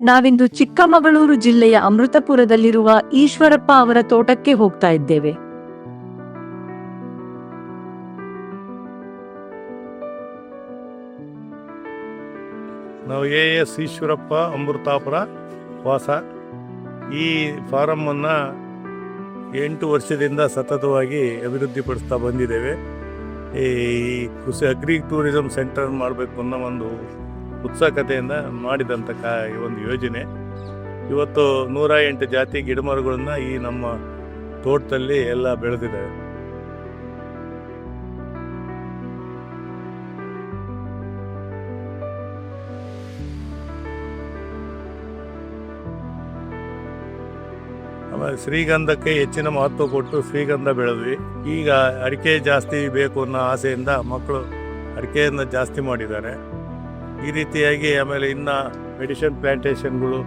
ನಾವಿಂದು ಚಿಕ್ಕಮಗಳೂರು ಜಿಲ್ಲೆಯ ಅಮೃತಪುರದಲ್ಲಿರುವ ಈಶ್ವರಪ್ಪ ಅವರ ತೋಟಕ್ಕೆ ಹೋಗ್ತಾ ಇದ್ದೇವೆ. ನಾವು ಎಎಸ್ ಈಶ್ವರಪ್ಪ ಅಮೃತಾಪುರ ವಾಸ. ಈ ಫಾರಂ ಅನ್ನ 8 ವರ್ಷದಿಂದ ಸತತವಾಗಿ ಅಭಿವೃದ್ಧಿಪಡಿಸ್ತಾ ಬಂದಿದ್ದೇವೆ. ಈ ಕೃಷಿ ಅಗ್ರಿ ಟೂರಿಸಂ ಸೆಂಟರ್ ಮಾಡಬೇಕು ಅನ್ನೋ ಒಂದು ಉತ್ಸುಕತೆಯಿಂದ ಮಾಡಿದಂಥ ಒಂದು ಯೋಜನೆ. ಇವತ್ತು 108 ಜಾತಿ ಗಿಡಮರಗಳನ್ನ ಈ ನಮ್ಮ ತೋಟದಲ್ಲಿ ಎಲ್ಲ ಬೆಳೆದಿದೆ. ಆಮೇಲೆ ಶ್ರೀಗಂಧಕ್ಕೆ ಹೆಚ್ಚಿನ ಮಹತ್ವ ಕೊಟ್ಟು ಶ್ರೀಗಂಧ ಬೆಳೆದ್ವಿ. ಈಗ ಅಡಿಕೆ ಜಾಸ್ತಿ ಬೇಕು ಅನ್ನೋ ಆಸೆಯಿಂದ ಮಕ್ಕಳು ಅಡಿಕೆಯನ್ನು ಜಾಸ್ತಿ ಮಾಡಿದ್ದಾರೆ. ಈ ರೀತಿಯಾಗಿ ಆಮೇಲೆ ಇನ್ನು ಮೆಡಿಸಿನ್ ಪ್ಲ್ಯಾಂಟೇಷನ್ಗಳು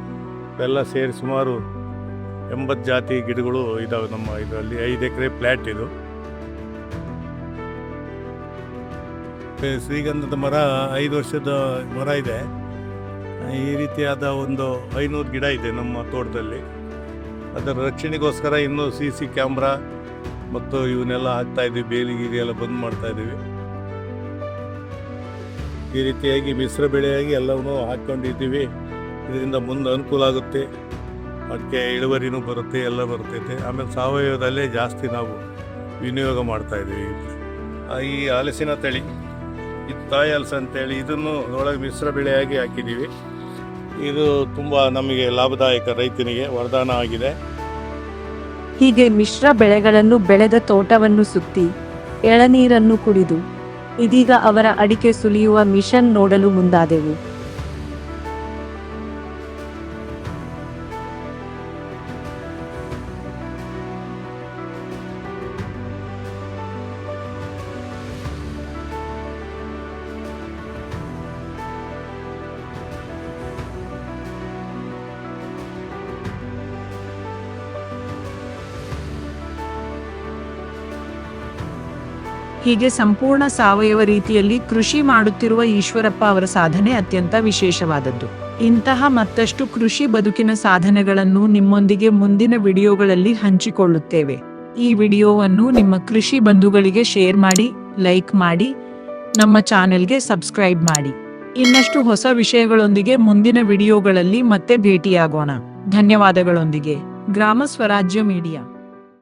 ಎಲ್ಲ ಸೇರಿ ಸುಮಾರು 80 ಜಾತಿ ಗಿಡಗಳು ಇದ್ದಾವೆ ನಮ್ಮ ಇದರಲ್ಲಿ. 5 ಎಕರೆ ಪ್ಲ್ಯಾಟ್ ಇದು. ಶ್ರೀಗಂಧದ ಮರ 5 ವರ್ಷದ ಮರ ಇದೆ. ಈ ರೀತಿಯಾದ ಒಂದು 500 ಗಿಡ ಇದೆ ನಮ್ಮ ತೋಟದಲ್ಲಿ. ಅದರ ರಕ್ಷಣೆಗೋಸ್ಕರ ಇನ್ನೂ CC ಕ್ಯಾಮ್ರಾ ಮತ್ತು ಇವನ್ನೆಲ್ಲ ಹಾಕ್ತಾಯಿದ್ದೀವಿ. ಬೇಲಿ ಗೀಲಿ ಎಲ್ಲ ಬಂದ್ ಮಾಡ್ತಾಯಿದ್ದೀವಿ. ಈ ರೀತಿಯಾಗಿ ಮಿಶ್ರ ಬೆಳೆಯಾಗಿ ಎಲ್ಲವನ್ನೂ ಹಾಕ್ಕೊಂಡಿದ್ದೀವಿ. ಇದರಿಂದ ಮುಂದೆ ಅನುಕೂಲ ಆಗುತ್ತೆ. ಅದಕ್ಕೆ ಇಳುವರಿನೂ ಬರುತ್ತೆ, ಎಲ್ಲ ಬರ್ತೈತೆ. ಆಮೇಲೆ ಸಾವಯವದಲ್ಲೇ ಜಾಸ್ತಿ ನಾವು ವಿನಿಯೋಗ ಮಾಡ್ತಾಯಿದ್ದೀವಿ. ಈ ಹಲಸಿನ ತಳಿ ಇದು ತಾಯಿ ಹಲಸು ಅಂತೇಳಿ ಇದನ್ನು ಒಳಗೆ ಮಿಶ್ರ ಬೆಳೆಯಾಗಿ ಹಾಕಿದ್ದೀವಿ. ಇದು ತುಂಬ ನಮಗೆ ಲಾಭದಾಯಕ, ರೈತನಿಗೆ ವರದಾನ ಆಗಿದೆ. ಹೀಗೆ ಮಿಶ್ರ ಬೆಳೆಗಳನ್ನು ಬೆಳೆದ ತೋಟವನ್ನು ಸುತ್ತಿ ಎಳನೀರನ್ನು ಕುಡಿದು ಇದೀಗ ಅವರ ಅಡಿಕೆ ಸುಲಿಯುವ ಮಿಷನ್ ನೋಡಲು ಮುಂದಾದೆವು. ಹೀಗೆ ಸಂಪೂರ್ಣ ಸಾವಯವ ರೀತಿಯಲ್ಲಿ ಕೃಷಿ ಮಾಡುತ್ತಿರುವ ಈಶ್ವರಪ್ಪ ಅವರ ಸಾಧನೆ ಅತ್ಯಂತ ವಿಶೇಷವಾದದ್ದು. ಇಂತಹ ಮತ್ತಷ್ಟು ಕೃಷಿ ಬದುಕಿನ ಸಾಧನೆಗಳನ್ನು ನಿಮ್ಮೊಂದಿಗೆ ಮುಂದಿನ ವಿಡಿಯೋಗಳಲ್ಲಿ ಹಂಚಿಕೊಳ್ಳುತ್ತೇವೆ. ಈ ವಿಡಿಯೋವನ್ನು ನಿಮ್ಮ ಕೃಷಿ ಬಂಧುಗಳಿಗೆ ಶೇರ್ ಮಾಡಿ, ಲೈಕ್ ಮಾಡಿ, ನಮ್ಮ ಚಾನೆಲ್ಗೆ ಸಬ್ಸ್ಕ್ರೈಬ್ ಮಾಡಿ. ಇನ್ನಷ್ಟು ಹೊಸ ವಿಷಯಗಳೊಂದಿಗೆ ಮುಂದಿನ ವಿಡಿಯೋಗಳಲ್ಲಿ ಮತ್ತೆ ಭೇಟಿಯಾಗೋಣ. ಧನ್ಯವಾದಗಳೊಂದಿಗೆ ಗ್ರಾಮ ಸ್ವರಾಜ್ಯ ಮೀಡಿಯಾ.